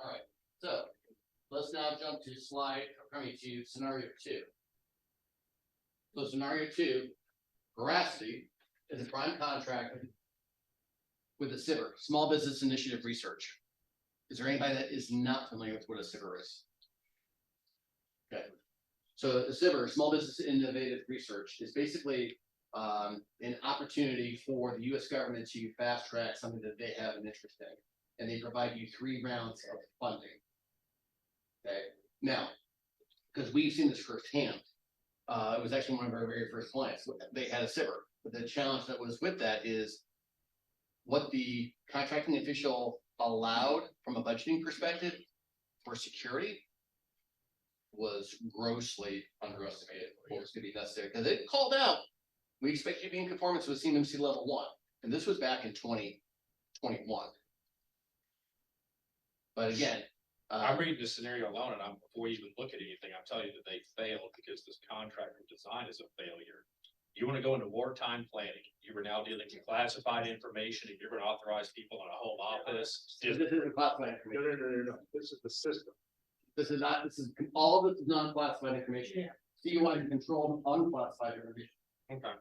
All right, so let's now jump to to scenario 2. So scenario 2, Veracity is a prime contractor with a SIVR, Small Business Initiative Research. Is there anybody that is not familiar with what a SIVR is? Okay, so the SIVR, Small Business Innovative Research, is basically an opportunity for the U.S. government to fast track something that they have an interest in, and they provide you 3 rounds of funding. Okay, now, because we've seen this firsthand, it was actually one of our very first clients. They had a SIVR, but the challenge that was with that is what the contracting official allowed from a budgeting perspective for security was grossly underestimated what was going to be necessary, because it called out, we expect you to be in conformance with CMMC level 1, and this was back in 2021. But again, I'm reading the scenario alone, and before you even look at anything, I'm telling you that they failed because this contractor design is a failure. You want to go into wartime planning, you were now dealing with classified information, and you're going to authorize people in a home office. this isn't classified No, information. no. This is the system. This is not. This is all of this is non-classified information. CUI can control unclassified information. Okay.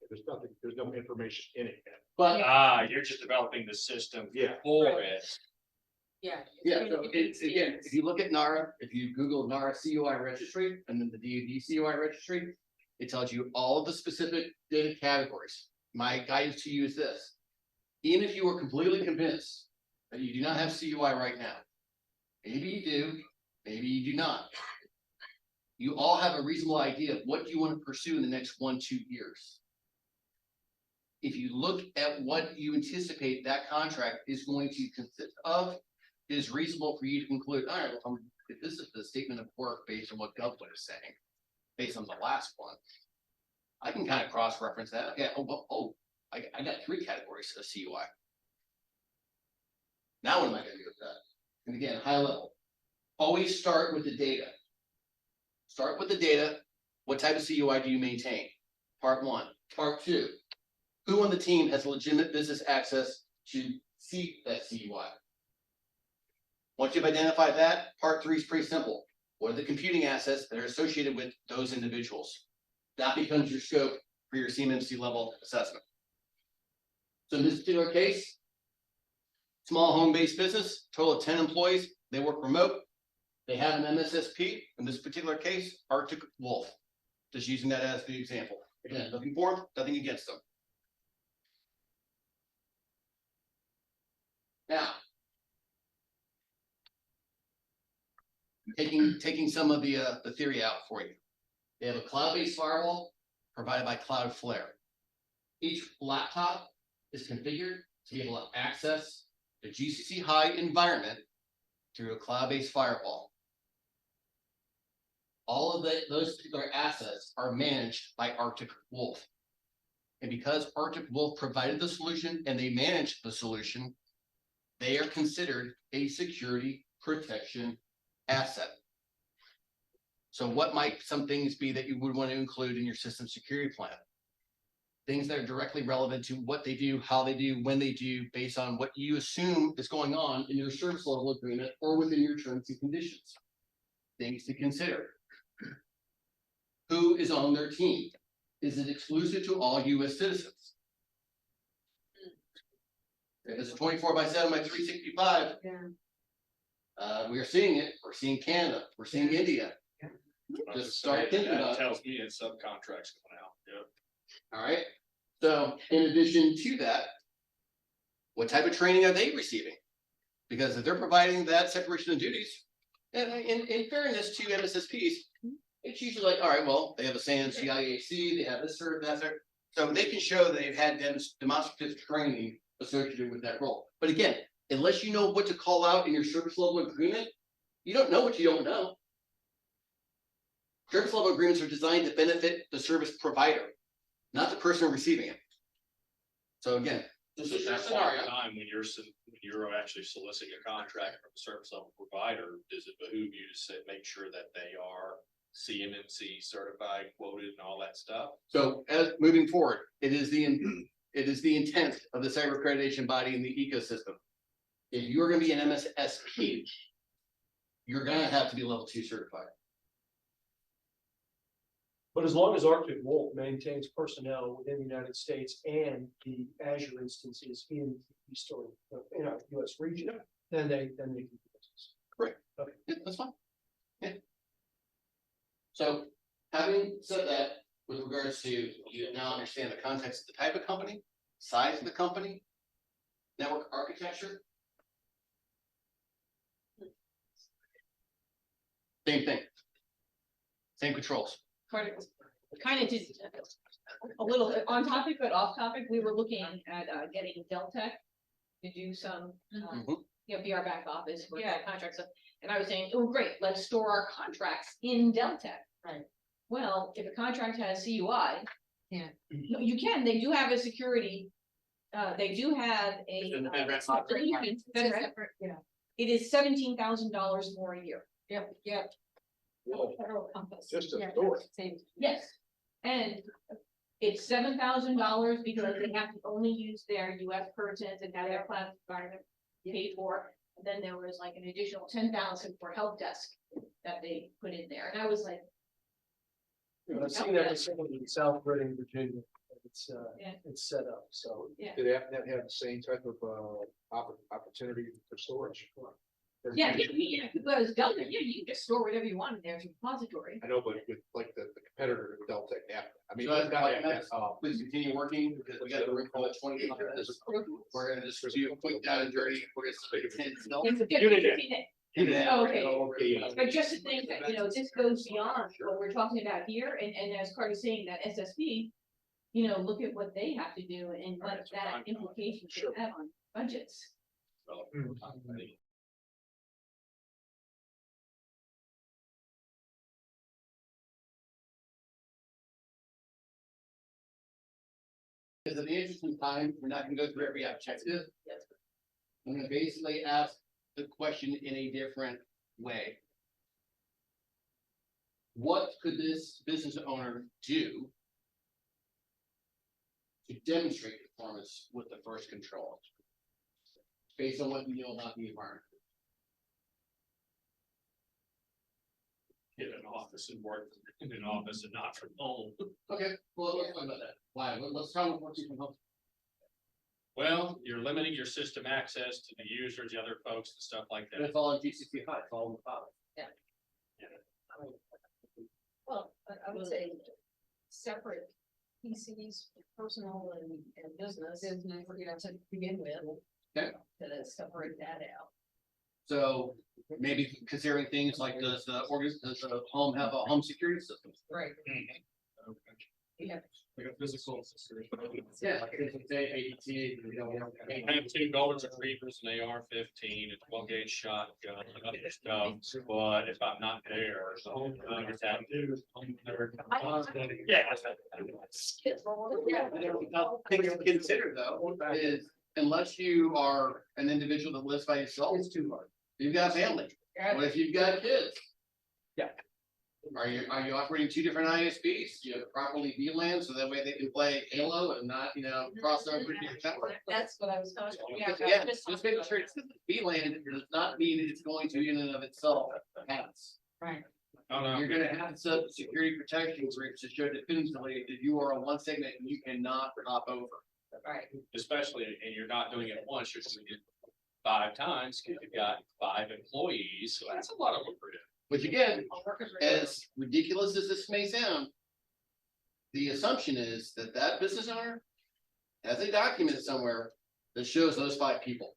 There's no information in it yet. But You're just developing the system Yeah. for it. Yeah. yeah, so it's again, if you look at NARA, if you Google NARA CUI registry and then the DoD CUI registry, it tells you all of the specific data categories. My guidance to you is this: even if you were completely convinced that you do not have CUI right now, maybe you do, maybe you do not. You all have a reasonable idea of what you want to pursue in the next 1-2 years. If you look at what you anticipate that contract is going to consist of, it is reasonable for you to conclude, all right, well, if this is the statement of work based on what Government is saying, based on the last one, I can kind of cross-reference that. Yeah, I got 3 categories of CUI. Now what am I gonna do with that? And again, high level. Always start with the data. Start with the data. What type of CUI do you maintain? Part 1. Part 2. Who on the team has legitimate business access to see that CUI? Once you've identified that, part 3 is pretty simple. What are the computing assets that are associated with those individuals? That becomes your scope for your CMMC level assessment. So in this particular case, small home-based business, total of 10 employees, they work remote. They have an MSSP, in this particular case, Arctic Wolf. Just using that as the example. Again, looking for them, nothing against them. Now, taking some of the theory out for you. They have a cloud-based firewall provided by Cloudflare. Each laptop is configured to be able to access the GCC high environment through a cloud-based firewall. All of those particular assets are managed by Arctic Wolf. And because Arctic Wolf provided the solution and they manage the solution, they are considered a security protection asset. So what might some things be that you would want to include in your system security plan? Things that are directly relevant to what they do, how they do, when they do, based on what you assume is going on in your service level agreement or within your terms and conditions. Things to consider. Who is on their team? Is it exclusive to all U.S. citizens? If it's a 24/7 by 365, Yeah. we are seeing it. We're seeing Canada. We're seeing India. Just start thinking about it. Tells me it's subcontracts going out. Yep. All right. So in addition to that, what type of training are they receiving? Because if they're providing that separation of duties, and in fairness to MSSPs, it's usually like, all right, well, they have a SANS CIAC, they have this or that, so they can show that they've had demonstrative training associated with that role. But again, unless you know what to call out in your service level agreement, you don't know what you don't know. Service level agreements are designed to benefit the service provider, not the person receiving it. So again, this is your scenario. Time when you're actually soliciting a contract from a service level provider, does it behoove you to make sure that they are CMMC certified, quoted, and all that stuff? So as moving forward, it is the intent of the cyber accreditation body in the ecosystem. If you're going to be an MSSP, you're gonna have to be level 2 certified. But as long as Arctic Wolf maintains personnel within the United States and the Azure instances in the Eastern, US region, then they can do business. Yeah, that's fine. Yeah. So, having said that, with regards to, you now understand the context of the type of company, size of the company, network architecture. Same thing. Same controls. Kind of just a little on topic, but off topic, we were looking at getting Deltek to do some, Mhm. be our back office, contracts. And I was saying, oh, great, let's store our contracts in Deltek. Right. Well, if a contract has CUI. Yeah. No, you can, they do have a security, they do have a. Separate, yeah. It is $17,000 more a year. Yep, yep. Whoa, Federal compass. just a Yeah, thought. Same. Yes, and it's $7,000 because they have to only use their US persons and have their cloud environment paid for. And then there was like an additional 10,000 for help desk that they put in there, and I was like, I've seen that in South Reading, Virginia. Yeah. It's set up, so. Do they have the same type of, opportunity for storage? yeah, because Delta, you can just store whatever you want in there as a repository. I know, but with like the competitor Deltek app, I mean. So that's it's not like that's- that, Please continue working, because we got the room for the 20 minutes. We're gonna just do a quick down and dirty. We're gonna split it 10 still. It's a You did it. 15. You did it. Oh, okay. Okay, yeah. But just to think that, this goes beyond what we're talking about here, and as Carter's saying, that SSP, look at what they have to do and what that implication should have on budgets. Because in the interest of time, we're not gonna go through every objective. I'm gonna basically ask the question in a different way. What could this business owner do to demonstrate performance with the first control? Based on what you know about the environment. Get an office and work in an office and not from home. Okay, well, let's talk about that. Why? Let's talk about working from home. Well, you're limiting your system access to the users, the other folks and stuff like And that. it's all on GCC high, it's all in the cloud. Well, I would say separate PCs, personal and business. Business, to begin with. Okay. To separate that out. So maybe considering things like does the home have a home security system? Right. Yeah. Like a physical. Yeah. you know, I have 2 golden retrievers, an AR-15, a 12-gauge shotgun, and other stuff, but if I'm not there, I just have to. Yeah. Thing to consider though, is unless you are an individual that lives by yourself, it's too hard. You've got family, what if you've got kids? Yeah. Are you operating 2 different ISPs? You have properly VLAN, so that way they can play Halo and not, cross over to your network? That's what I was talking about. Yeah, just making sure it's VLAN does not mean it's going to in and of itself pass. Right. Oh, no. You're gonna have some security protection groups to show definitively that you are on one segment and you cannot hop over. Right. Especially, and you're not doing it once, you're doing it 5 times, because you've got 5 employees, so that's a lot of work for you. Which again, as ridiculous as this may sound, the assumption is that that business owner has a document somewhere that shows those 5 people.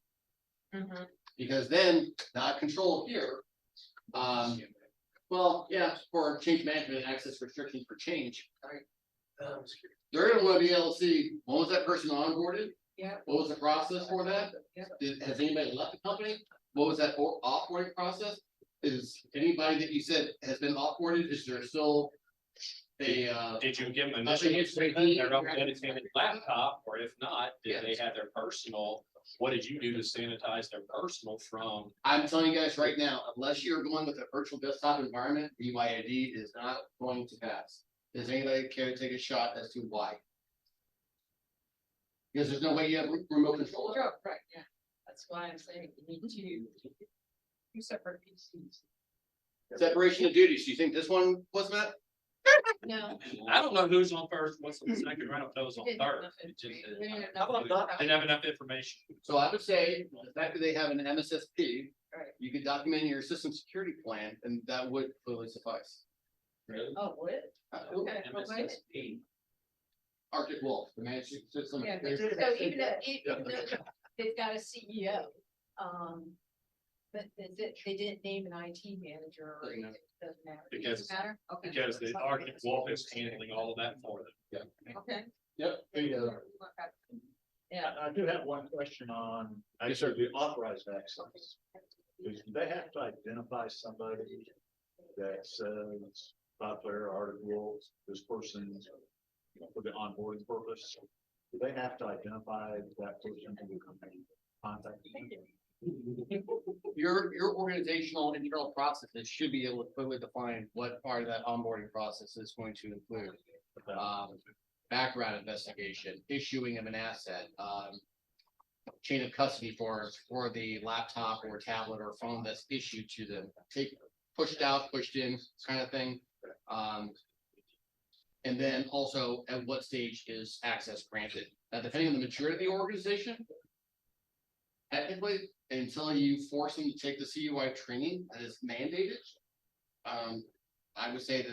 Mm-hmm. Because then, not control here. Well, yeah, for change management and access restrictions for change. They're gonna wanna be able to see, when was that person onboarded? Yeah. What was the process for that? Yeah. Has anybody left the company? What was that offboarding process? Is anybody that you said has been offboarded, is there still a, Did you give them Nothing initial is- their own dedicated laptop, or if not, did they have their personal? What did you do to sanitize their personal from? I'm telling you guys right now, unless you're going with a virtual desktop environment, BYOD is not going to pass. Does anybody care to take a shot as to why? Because there's no way you have remote control. of it. Right, yeah. That's why I'm saying you need 2 separate PCs. Separation of duties, you think this one was met? No. I don't know who's on first, what's on the second, I don't know who's on third. It just- How about not? Didn't have enough information. So I would say, the fact that they have an MSSP, Right. you could document your system security plan, and that would clearly suffice. Oh, what? Okay, well, wait. MSSP. Arctic Wolf, the managed system. Yeah, but so even though they've got a CEO, but they didn't name an IT manager or anything, it doesn't matter. It Because- doesn't matter? Okay. Because the Arctic Wolf is handling all of that for them. Okay. Yep. Yeah, I do have one question on, I said the authorized access. Do they have to identify somebody that says, Butler, Article, this person, for the onboarding purpose? Do they have to identify that person who contact? Your organizational internal processes should be able to clearly define what part of that onboarding process is going to include. Background investigation, issuing of an asset, chain of custody for the laptop or tablet or phone that's issued to them, pushed out, pushed in, kind of thing. And then also at what stage is access granted? Now, depending on the maturity of the organization, technically, until you force them to take the CUI training that is mandated, I would say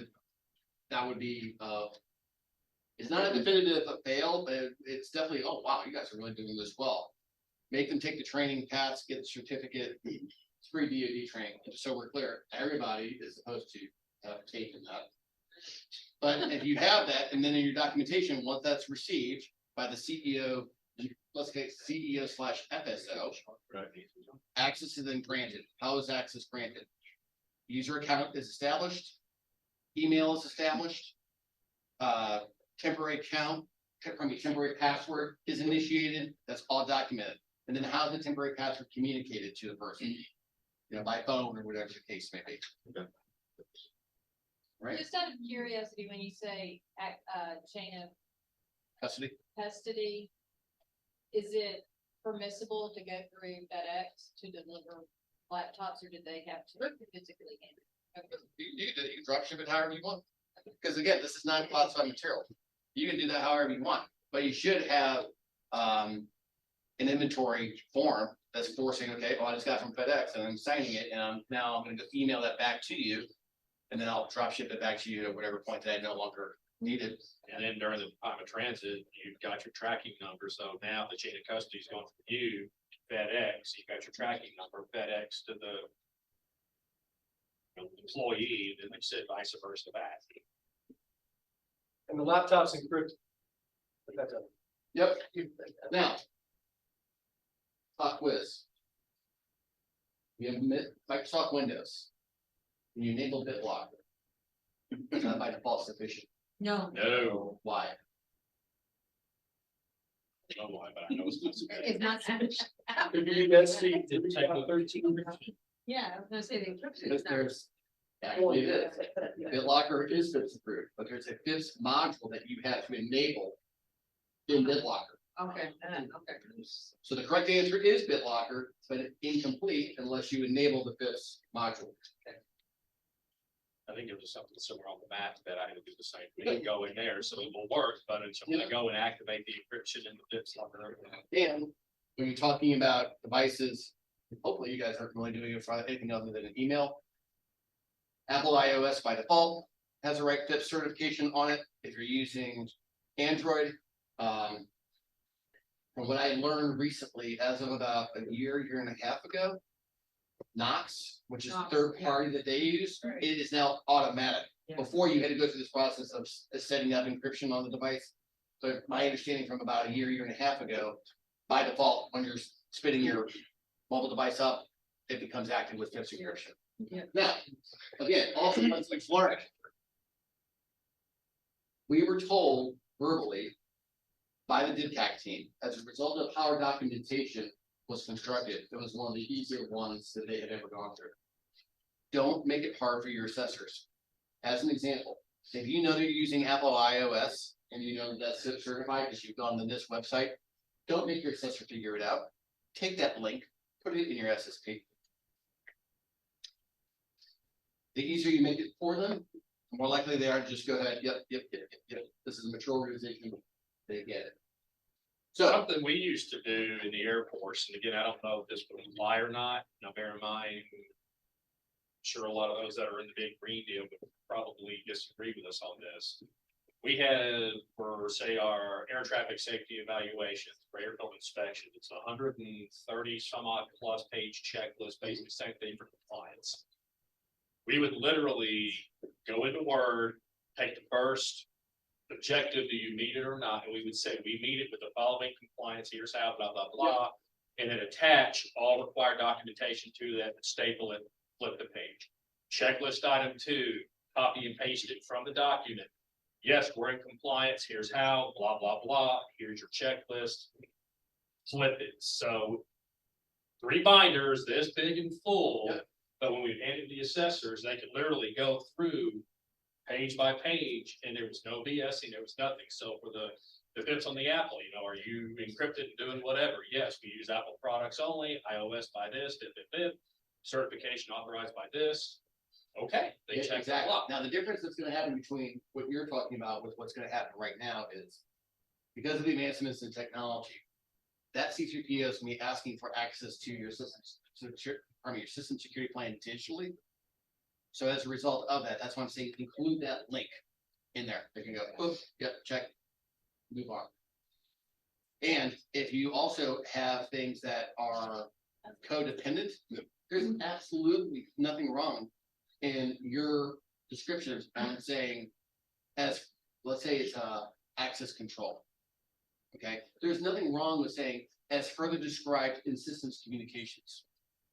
that would be, it's not a definitive fail, but it's definitely, oh, wow, you guys are really doing this well. Make them take the training, pass, get the certificate, it's free DoD training, just so we're clear, everybody is supposed to have taken that. But if you have that, and then in your documentation, once that's received by the CEO, let's say CEO/FSO, Right. access is then granted. How is access granted? User account is established, email is established, temporary temporary password is initiated, that's all documented. And then how is the temporary password communicated to the person? By phone or whatever the case may be. Right, Just out of curiosity, when you say, chain of custody, custody, is it permissible to go through FedEx to deliver laptops, or did they have to physically handle it? you can drop ship it however you want. Because again, this is not classified material. You can do that however you want, but you should have, an inventory form that's forcing, okay, well, I just got it from FedEx and I'm signing it, and I'm gonna go email that back to you. And then I'll drop ship it back to you at whatever point that I no longer need it. And then during the time of transit, you've got your tracking number, so now the chain of custody is going from you, to FedEx, you've got your tracking number, FedEx to the employee, then they said vice versa back. And the laptop's encrypted. But that's it. Yep, now. Pop quiz. You have Microsoft Windows. And you enable BitLocker. Is that by default sufficient? no, No, Why? I don't know why, but I know it's not. it's not sufficient. Did take 13. Yeah, I was gonna say the encryption Because is not. there's. Actually, it is. BitLocker is FIPS approved, but there's a FIPS module that you have to enable. In BitLocker. Okay, okay. So the correct answer is BitLocker, but incomplete unless you enable the FIPS module. I think it was something similar on the map that I had to do the same thing, go in there, so it will work, but until I go and activate the encryption in the FIPS locker. And when you're talking about devices, hopefully you guys aren't really doing it for anything other than an email. Apple iOS by default has a right FIPS certification on it. If you're using Android, from what I learned recently, as of about a year and a half ago, Knox, which is the Knox, third yeah. party that they use, Right. it is now automatic. Yeah. Before you had to go through this process of setting up encryption on the device. So my understanding from about a year and a half ago, by default, when you're spinning your mobile device up, it becomes active with FIPS encryption. Yeah. Now, again, also once we've learned. We were told verbally by the DIDCAC team, as a result of how our documentation was constructed, it was one of the easier ones that they had ever gone through. Don't make it hard for your assessors. As an example, if you know they're using Apple iOS and you know that's certified because you've gone to this website, don't make your assessor figure it out. Take that link, put it in your SSP. The easier you make it for them, the more likely they are to just go ahead, yep, this is a mature organization, they get it. So, Something we used to do in the Air Force, and again, I don't know if this would apply or not, now bear in mind. I'm sure a lot of those that are in the big green deal would probably disagree with us on this. We had, for say, our air traffic safety evaluations, for airfield inspection, it's 130 some odd plus page checklist, basically same thing for compliance. We would literally go into Word, take the first objective, do you meet it or not? And we would say, we meet it with the following compliance, here's how, blah, blah, blah. And then attach all required documentation to that, and staple it, flip the page. Checklist item 2, copy and paste it from the document. Yes, we're in compliance, here's how, blah, blah, blah, here's your checklist. Flip it, so 3 binders, this big and full. Yeah. But when we handed the assessors, they could literally go through page by page, and there was no BSing, there was nothing. So for the defense on the Apple, you know, are you encrypted and doing whatever? Yes, we use Apple products only, iOS by this, certification authorized by this. Okay, they yeah, check that exactly. off. Now, the difference that's gonna happen between what you're talking about with what's gonna happen right now is because of the advancements in technology, that C3PO is gonna be asking for access to your systems, your system security plan digitally. So as a result of that, that's why I'm saying include that link in there. They can go, oh, yep, check, move on. And if you also have things that are codependent, there's absolutely nothing wrong in your descriptions on saying, as, let's say it's access control. Okay, there's nothing wrong with saying, as further described in systems communications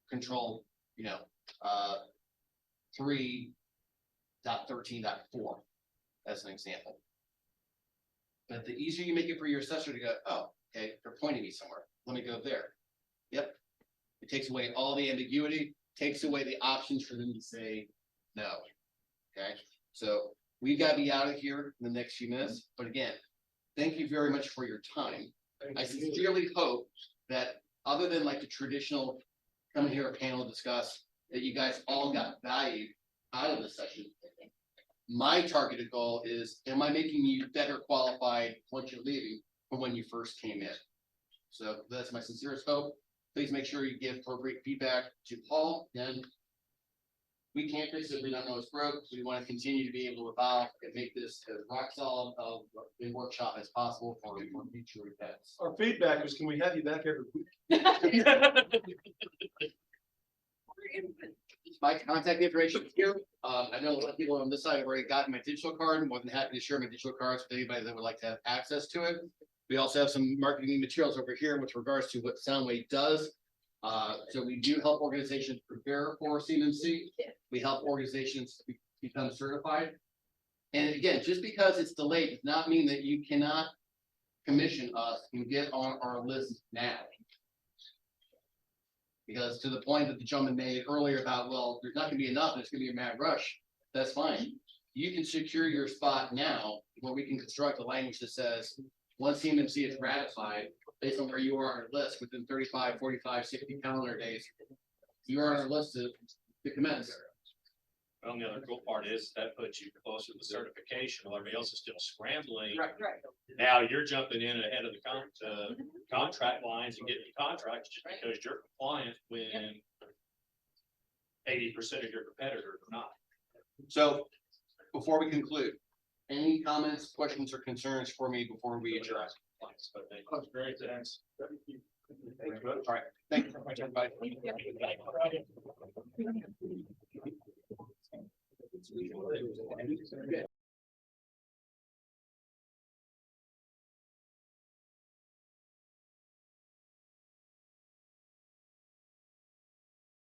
control, 3.13.4 as an example. But the easier you make it for your assessor to go, oh, okay, they're pointing me somewhere, let me go there. Yep, it takes away all the ambiguity, takes away the options for them to say no. Okay, so we've got to be out of here in the next few minutes, but again, thank you very much for your time. I sincerely hope that other than like the traditional come here, a panel discuss, that you guys all got value out of this session. My targeted goal is, am I making you better qualified once you're leaving from when you first came in? So that's my sincerest hope. Please make sure you give appropriate feedback to Paul. And we can't fix it, we don't know it's broke. We want to continue to be able to evolve and make this as rock solid of a workshop as possible for future events. Our feedback is, can we have you back every week? My contact information is here. I know a lot of people on this side have already gotten my digital card. I'm more than happy to share my digital cards with anybody that would like to have access to it. We also have some marketing materials over here with regards to what Soundwave does. So we do help organizations prepare for CMMC. We help organizations become certified. And again, just because it's delayed does not mean that you cannot commission us and get on our list now. Because to the point that the gentleman made earlier about, well, there's not gonna be enough, and it's gonna be a mad rush, that's fine. You can secure your spot now, where we can construct a language that says, once CMMC is ratified, based on where you are on our list, within 35, 45, 60 calendar days, you are on our list to commence. Well, the other cool part is that puts you closer to the certification, while everybody else is still scrambling. Right. Now you're jumping in ahead of the contract lines and getting contracts just because you're compliant when 80% of your competitors are not. So, before we conclude, any comments, questions, or concerns for me before we adjourn? That's great, thanks. All right, thank you very much, everybody.